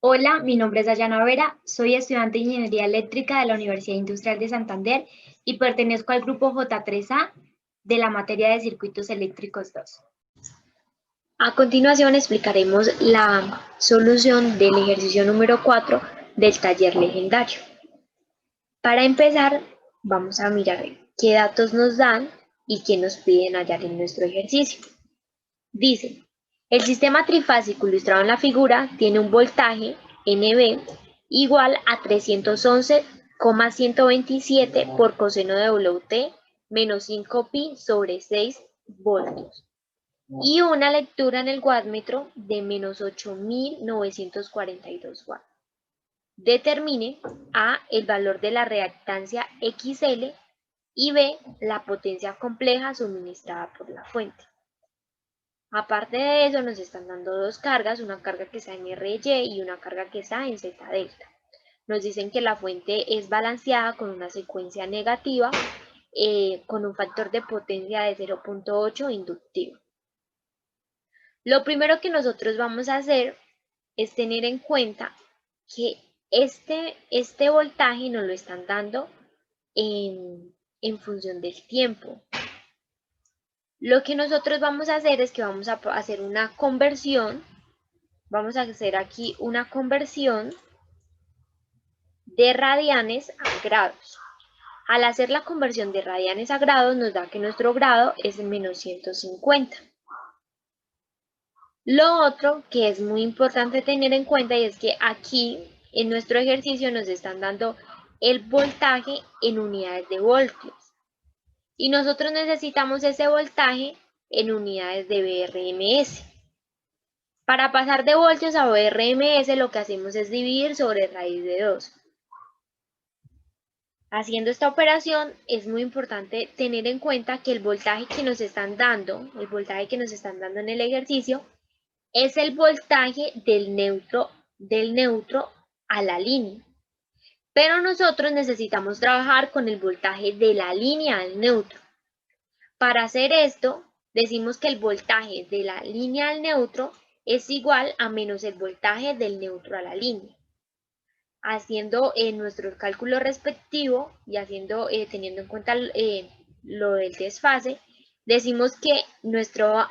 Hola, mi nombre es Dayana Vera, soy estudiante de Ingeniería Eléctrica de la Universidad Industrial de Santander y pertenezco al grupo J3A de la materia de Circuitos Eléctricos 2. A continuación explicaremos la solución del ejercicio número 4 del taller legendario. Para empezar, vamos a mirar qué datos nos dan y qué nos piden hallar en nuestro ejercicio. Dice, el sistema trifásico ilustrado en la figura tiene un voltaje NB igual a 311,127 por coseno de WT menos 5pi sobre 6 voltios y una lectura en el wattmetro de menos 8.942 watts. Determine A, el valor de la reactancia XL y B, la potencia compleja suministrada por la fuente. Aparte de eso, nos están dando dos cargas, una carga que está en RY y una carga que está en Z delta. Nos dicen que la fuente es balanceada con una secuencia negativa con un factor de potencia de 0.8 inductivo. Lo primero que nosotros vamos a hacer es tener en cuenta que este voltaje nos lo están dando en función del tiempo. Lo que nosotros vamos a hacer es que vamos a hacer una conversión. Vamos a hacer aquí una conversión de radianes a grados. Al hacer la conversión de radianes a grados nos da que nuestro grado es menos 150. Lo otro que es muy importante tener en cuenta es que aquí en nuestro ejercicio nos están dando el voltaje en unidades de voltios. Y nosotros necesitamos ese voltaje en unidades de BRMS. Para pasar de voltios a BRMS lo que hacemos es dividir sobre raíz de 2. Haciendo esta operación es muy importante tener en cuenta que el voltaje que nos están dando, en el ejercicio, es el voltaje del neutro a la línea. Pero nosotros necesitamos trabajar con el voltaje de la línea al neutro. Para hacer esto, decimos que el voltaje de la línea al neutro es igual a menos el voltaje del neutro a la línea. Haciendo nuestro cálculo respectivo y teniendo en cuenta lo del desfase, decimos que nuestro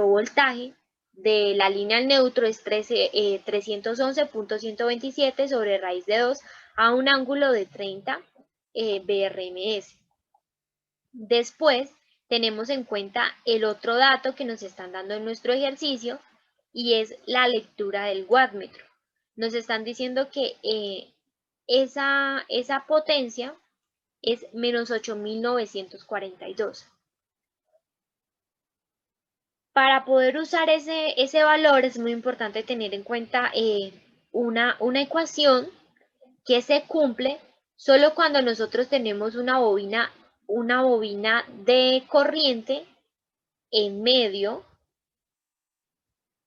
voltaje de la línea al neutro es 311.127 sobre raíz de 2 a un ángulo de 30 BRMS. Después tenemos en cuenta el otro dato que nos están dando en nuestro ejercicio y es la lectura del wattmetro. Nos están diciendo que esa potencia es menos 8.942. Para poder usar ese valor es muy importante tener en cuenta una ecuación que se cumple solo cuando nosotros tenemos una bobina de corriente en medio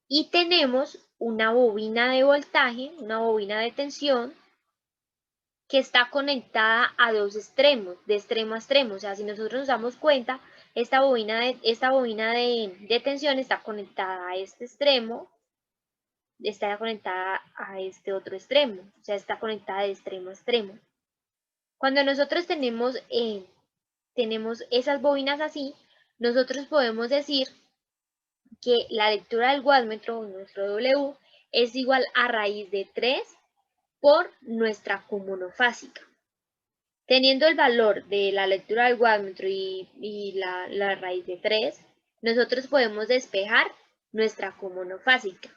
y tenemos una bobina de voltaje, una bobina de tensión que está conectada a dos extremos, de extremo a extremo. O sea, si nosotros nos damos cuenta, esta bobina de tensión está conectada a este extremo, está conectada a este otro extremo, o sea, está conectada de extremo a extremo. Cuando nosotros tenemos esas bobinas así, nosotros podemos decir que la lectura del wattmetro, nuestro W, es igual a raíz de 3 por nuestra Q monofásica. Teniendo el valor de la lectura del wattmetro y la raíz de 3, nosotros podemos despejar nuestra Q monofásica,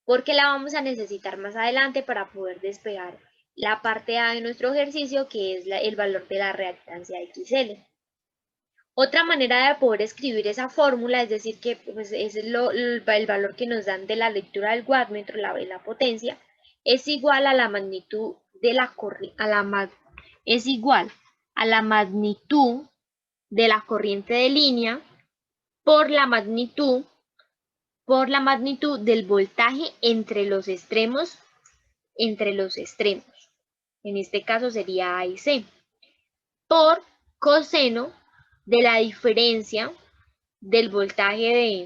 porque la vamos a necesitar más adelante para poder despejar la parte A de nuestro ejercicio, que es el valor de la reactancia XL. Otra manera de poder escribir esa fórmula, es decir, que pues, es el valor que nos dan de la lectura del wattmetro, la potencia, es igual a la magnitud de la magnitud de la corriente de línea por la magnitud del voltaje entre los extremos. En este caso sería A y C, por coseno de la diferencia del voltaje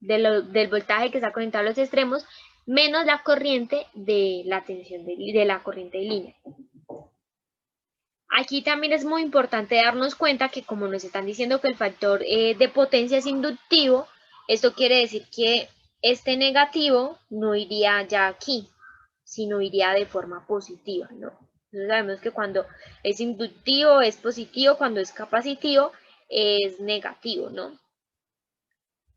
del voltaje que está conectado a los extremos, menos la corriente de la tensión de la corriente de línea. Aquí también es muy importante darnos cuenta que como nos están diciendo que el factor de potencia es inductivo, esto quiere decir que este negativo no iría ya aquí, sino iría de forma positiva, ¿no? Entonces sabemos que cuando es inductivo es positivo, cuando es capacitivo es negativo, ¿no?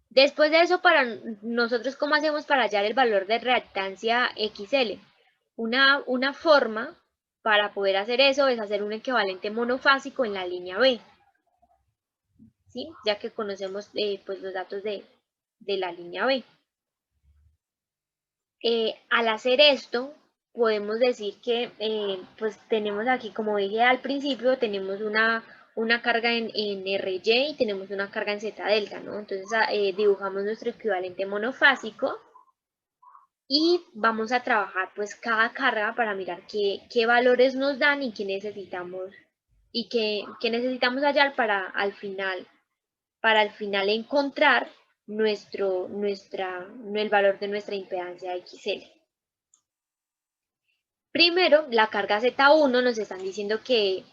Después de eso, para nosotros, ¿cómo hacemos para hallar el valor de reactancia XL? Una forma para poder hacer eso es hacer un equivalente monofásico en la línea B, ¿sí? Ya que conocemos pues los datos de la línea B. Al hacer esto, podemos decir que pues tenemos aquí, como dije al principio, tenemos una carga en RY y tenemos una carga en Z delta, ¿no? Entonces dibujamos nuestro equivalente monofásico y vamos a trabajar pues cada carga para mirar qué valores nos dan y qué necesitamos hallar para al final encontrar el valor de nuestra impedancia XL. Primero, la carga Z1 nos están diciendo que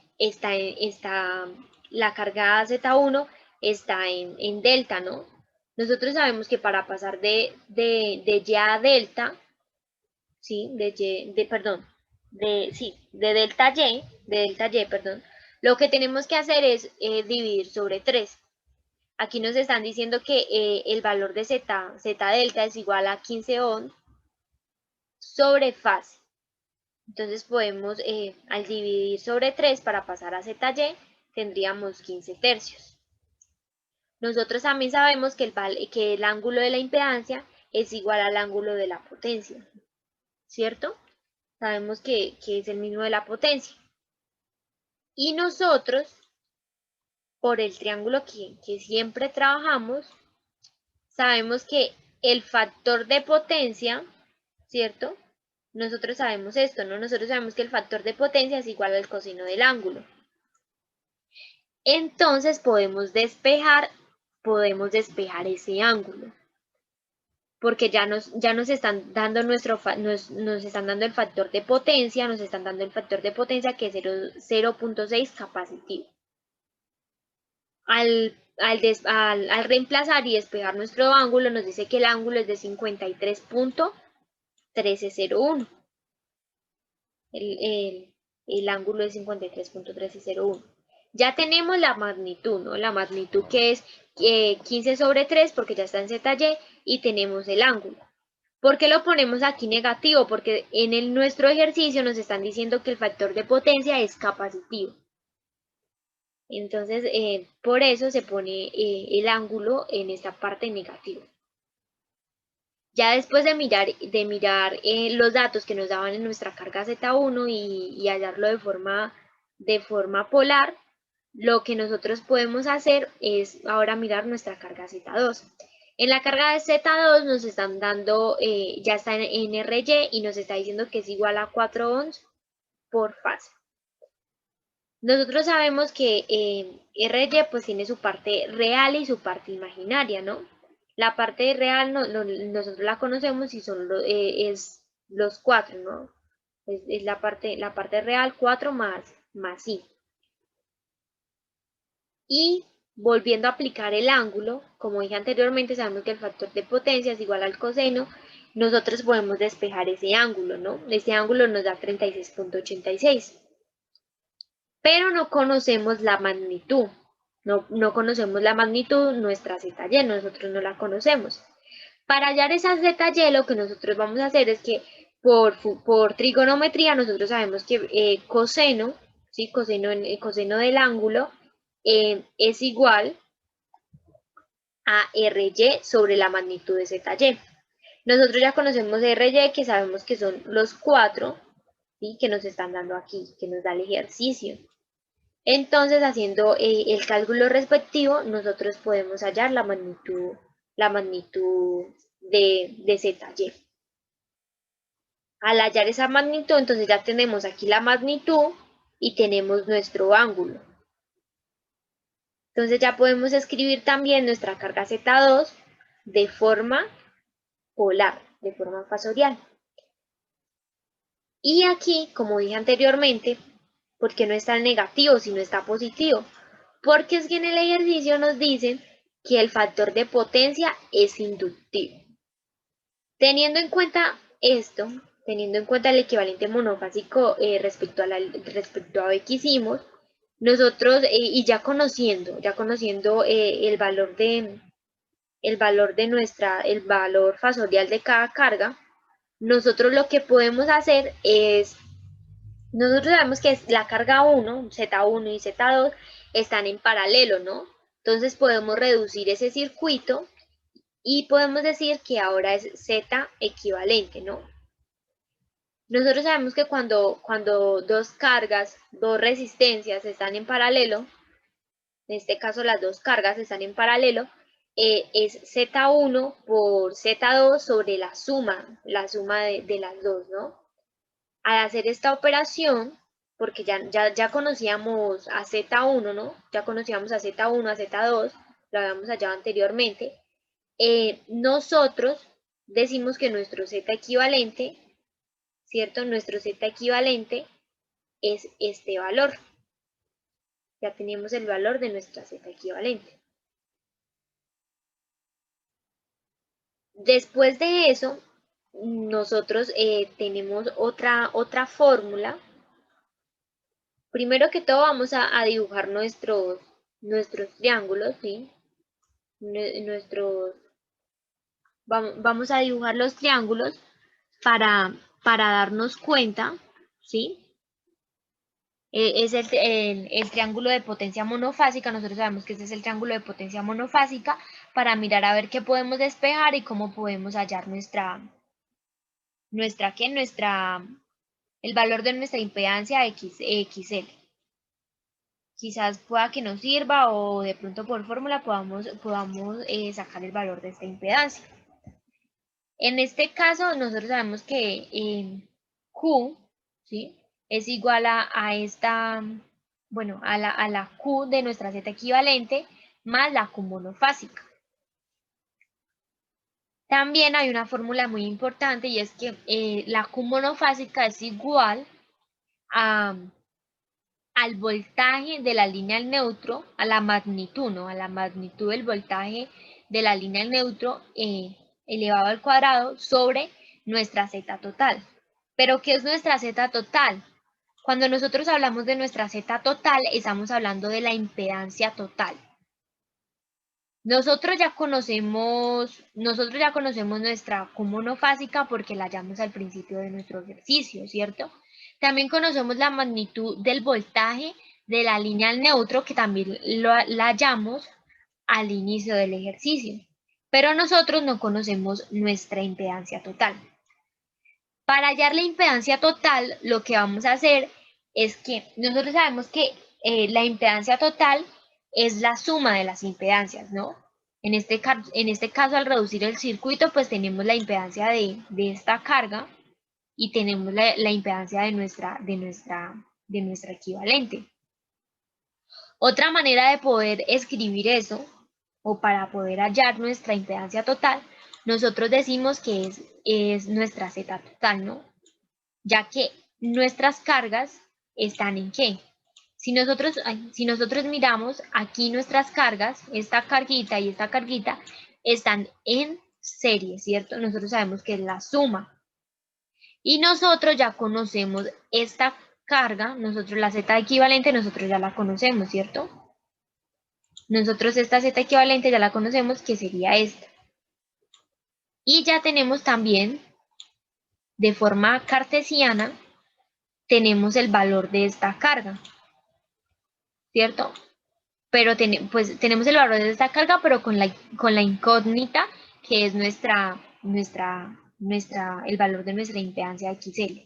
la carga Z1 está en delta, ¿no? Nosotros sabemos que para pasar de Y a delta, ¿sí? De delta Y, perdón, lo que tenemos que hacer es dividir sobre 3. Aquí nos están diciendo que el valor de Z delta es igual a 15 ohm sobre fase. Entonces podemos, al dividir sobre 3 para pasar a ZY, tendríamos 15 tercios. Nosotros también sabemos que el ángulo de la impedancia es igual al ángulo de la potencia, ¿cierto? Sabemos que es el mismo de la potencia. Y nosotros, por el triángulo que siempre trabajamos, sabemos que el factor de potencia, ¿cierto? Nosotros sabemos esto, ¿no? Nosotros sabemos que el factor de potencia es igual al coseno del ángulo. Entonces podemos despejar ese ángulo. Porque ya nos están dando nos están dando el factor de potencia, nos están dando el factor de potencia que es 0.6 capacitivo. Al reemplazar y despejar nuestro ángulo, nos dice que el ángulo es de 53.1301. El ángulo es 53.1301. Ya tenemos la magnitud, ¿no? La magnitud que es 15 sobre 3 porque ya está en ZY y tenemos el ángulo. ¿Por qué lo ponemos aquí negativo? Porque en nuestro ejercicio nos están diciendo que el factor de potencia es capacitivo. Entonces, por eso se pone el ángulo en esta parte negativa. Ya después de mirar los datos que nos daban en nuestra carga Z1 y hallarlo de forma polar, lo que nosotros podemos hacer es ahora mirar nuestra carga Z2. En la carga de Z2 nos están dando, ya está en RY y nos está diciendo que es igual a 4 ohms por fase. Nosotros sabemos que RY pues tiene su parte real y su parte imaginaria, ¿no? La parte real nosotros la conocemos y es los 4, ¿no? Es la parte real 4 más I. Y volviendo a aplicar el ángulo, como dije anteriormente, sabemos que el factor de potencia es igual al coseno, nosotros podemos despejar ese ángulo, ¿no? Ese ángulo nos da 36.86. Pero no conocemos la magnitud. No conocemos la magnitud, nuestra ZY, nosotros no la conocemos. Para hallar esa ZY, lo que nosotros vamos a hacer es que por trigonometría nosotros sabemos que coseno, ¿sí? Coseno del ángulo es igual a RY sobre la magnitud de ZY. Nosotros ya conocemos RY, que sabemos que son los 4, ¿sí? Que nos están dando aquí, que nos da el ejercicio. Entonces, haciendo el cálculo respectivo, nosotros podemos hallar la magnitud de ZY. Al hallar esa magnitud, entonces ya tenemos aquí la magnitud y tenemos nuestro ángulo. Entonces ya podemos escribir también nuestra carga Z2 de forma polar, de forma fasorial. Y aquí, como dije anteriormente, ¿por qué no está en negativo, sino está positivo? Porque es que en el ejercicio nos dicen que el factor de potencia es inductivo. Teniendo en cuenta esto, teniendo en cuenta el equivalente monofásico respecto a lo que hicimos, nosotros, y ya conociendo el valor fasorial de cada carga, nosotros lo que podemos hacer es, nosotros sabemos que la carga 1, Z1 y Z2, están en paralelo, ¿no? Entonces podemos reducir ese circuito y podemos decir que ahora es Z equivalente, ¿no? Nosotros sabemos que cuando dos cargas, dos resistencias están en paralelo, en este caso las dos cargas están en paralelo, es Z1 por Z2 sobre la suma de las dos, ¿no? Al hacer esta operación, porque ya conocíamos a Z1, ¿no? Ya conocíamos a Z1, a Z2, lo habíamos hallado anteriormente, nosotros decimos que nuestro Z equivalente, ¿cierto? Nuestro Z equivalente es este valor. Ya tenemos el valor de nuestra Z equivalente. Después de eso, nosotros tenemos otra fórmula. Primero que todo vamos a dibujar nuestros triángulos, ¿sí? Vamos a dibujar los triángulos para darnos cuenta, ¿sí? Es el triángulo de potencia monofásica. Nosotros sabemos que este es el triángulo de potencia monofásica para mirar a ver qué podemos despejar y cómo podemos hallar el valor de nuestra impedancia XL. Quizás pueda que nos sirva o de pronto por fórmula podamos sacar el valor de esta impedancia. En este caso nosotros sabemos que Q, ¿sí?, es igual a esta, bueno, a la Q de nuestra Z equivalente más la Q monofásica. También hay una fórmula muy importante y es que la Q monofásica es igual al voltaje de la línea al neutro, a la magnitud, ¿no? A la magnitud del voltaje de la línea al neutro elevado al cuadrado sobre nuestra Z total. ¿Pero qué es nuestra Z total? Cuando nosotros hablamos de nuestra Z total, estamos hablando de la impedancia total. Nosotros ya conocemos nuestra Q monofásica porque la hallamos al principio de nuestro ejercicio, ¿cierto? También conocemos la magnitud del voltaje de la línea al neutro, que también la hallamos al inicio del ejercicio. Pero nosotros no conocemos nuestra impedancia total. Para hallar la impedancia total, lo que vamos a hacer es que nosotros sabemos que la impedancia total es la suma de las impedancias, ¿no? En este caso, al reducir el circuito, pues tenemos la impedancia de esta carga y tenemos la impedancia de nuestra equivalente. Otra manera de poder escribir eso, o para poder hallar nuestra impedancia total, nosotros decimos que es nuestra Z total, ¿no? Ya que nuestras cargas están ¿en qué? Si nosotros miramos aquí nuestras cargas, esta carguita y esta carguita, están en serie, ¿cierto? Nosotros sabemos que es la suma. Y nosotros ya conocemos esta carga, nosotros la Z equivalente, nosotros ya la conocemos, ¿cierto? Nosotros esta Z equivalente ya la conocemos, que sería esta. Y ya tenemos también, de forma cartesiana, tenemos el valor de esta carga, ¿cierto? Pero pues tenemos el valor de esta carga, pero con la incógnita que es el valor de nuestra impedancia XL.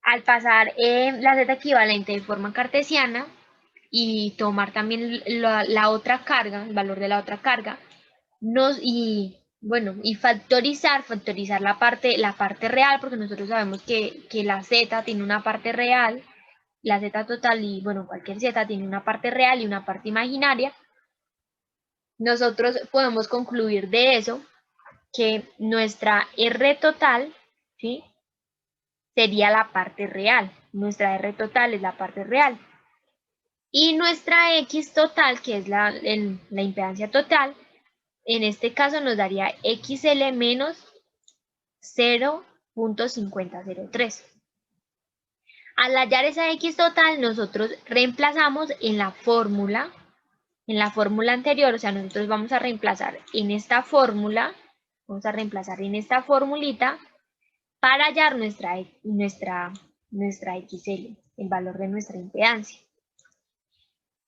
Al pasar la Z equivalente de forma cartesiana y tomar también la otra carga, el valor de la otra carga, y factorizar la parte real, porque nosotros sabemos que la Z tiene una parte real, la Z total y bueno, cualquier Z tiene una parte real y una parte imaginaria. nosotros podemos concluir de eso que nuestra R total, ¿sí?, sería la parte real. Nuestra R total es la parte real. Y nuestra X total, que es la impedancia total, en este caso nos daría XL menos 0.5003. Al hallar esa X total, nosotros reemplazamos en la fórmula anterior, o sea, nosotros vamos a reemplazar en esta fórmula, vamos a reemplazar en esta formulita para hallar nuestra XL, el valor de nuestra impedancia.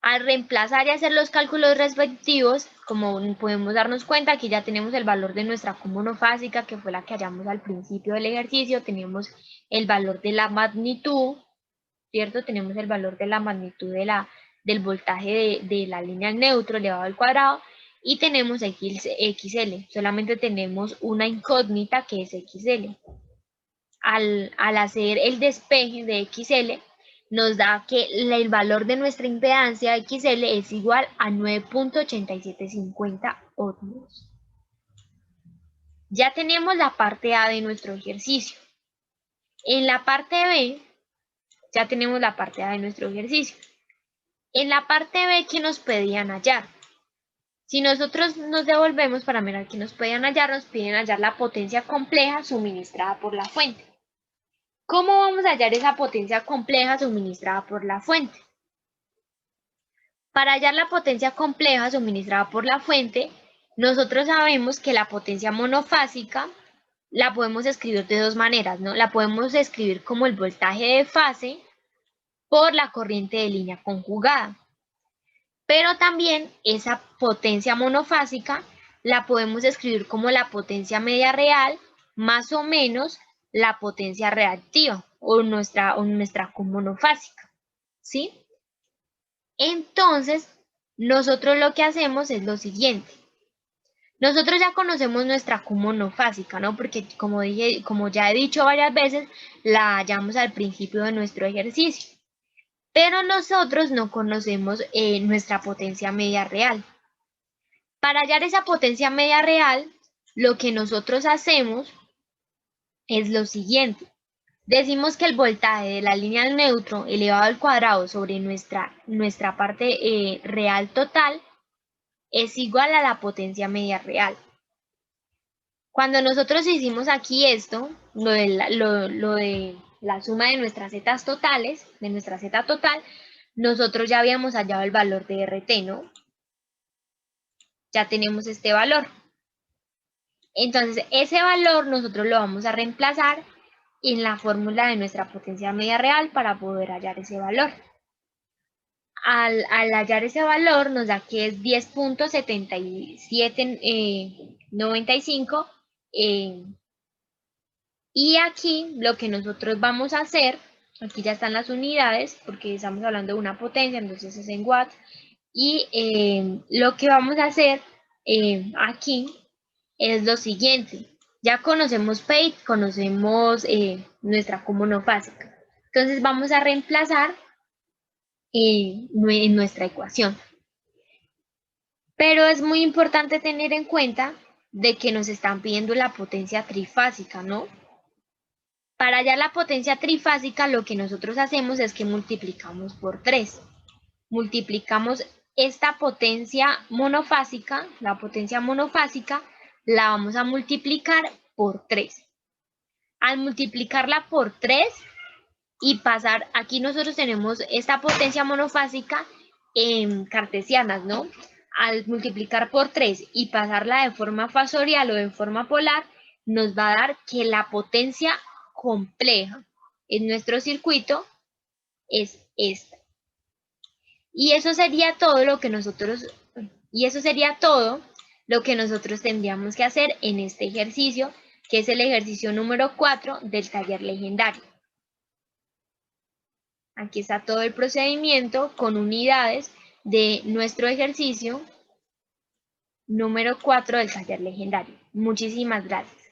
Al reemplazar y hacer los cálculos respectivos, como podemos darnos cuenta, aquí ya tenemos el valor de nuestra Q monofásica, que fue la que hallamos al principio del ejercicio, tenemos el valor de la magnitud, ¿cierto? Tenemos el valor de la magnitud del voltaje de la línea al neutro elevado al cuadrado, y tenemos XL, solamente tenemos una incógnita que es XL. Al hacer el despeje de XL, nos da que el valor de nuestra impedancia XL es igual a 9.8750 ohms. Ya tenemos la parte A de nuestro ejercicio. En la parte B, ya tenemos la parte A de nuestro ejercicio. En la parte B, ¿qué nos pedían hallar? Si nosotros nos devolvemos para mirar qué nos pedían hallar, nos piden hallar la potencia compleja suministrada por la fuente. ¿Cómo vamos a hallar esa potencia compleja suministrada por la fuente? Para hallar la potencia compleja suministrada por la fuente, nosotros sabemos que la potencia monofásica la podemos escribir de dos maneras, ¿no? La podemos escribir como el voltaje de fase por la corriente de línea conjugada. Pero también esa potencia monofásica la podemos escribir como la potencia media real más o menos la potencia reactiva o nuestra Q monofásica, ¿sí? Entonces, nosotros lo que hacemos es lo siguiente. Nosotros ya conocemos nuestra Q monofásica, ¿no? Porque como ya he dicho varias veces, la hallamos al principio de nuestro ejercicio. Pero nosotros no conocemos nuestra potencia media real. Para hallar esa potencia media real, lo que nosotros hacemos es lo siguiente. Decimos que el voltaje de la línea al neutro elevado al cuadrado sobre nuestra parte real total es igual a la potencia media real. Cuando nosotros hicimos aquí esto, lo de la suma de nuestras zetas totales, de nuestra zeta total, nosotros ya habíamos hallado el valor de RT, ¿no? Ya tenemos este valor. Entonces, ese valor nosotros lo vamos a reemplazar en la fórmula de nuestra potencia media real para poder hallar ese valor. Al hallar ese valor nos da que es 10.7795 y aquí lo que nosotros vamos a hacer, aquí ya están las unidades porque estamos hablando de una potencia, entonces es en watts, y lo que vamos a hacer aquí es lo siguiente. Ya conocemos PEIT, conocemos nuestra Q monofásica. Entonces vamos a reemplazar en nuestra ecuación. Pero es muy importante tener en cuenta de que nos están pidiendo la potencia trifásica, ¿no? Para hallar la potencia trifásica, lo que nosotros hacemos es que multiplicamos por 3. Multiplicamos esta potencia monofásica, la potencia monofásica, la vamos a multiplicar por 3. Al multiplicarla por 3 y pasar, aquí nosotros tenemos esta potencia monofásica en cartesianas, ¿no? Al multiplicar por 3 y pasarla de forma fasorial o de forma polar, nos va a dar que la potencia compleja en nuestro circuito es esta. Y eso sería todo lo que nosotros tendríamos que hacer en este ejercicio, que es el ejercicio número 4 del taller legendario. Aquí está todo el procedimiento con unidades de nuestro ejercicio número 4 del taller legendario. Muchísimas gracias.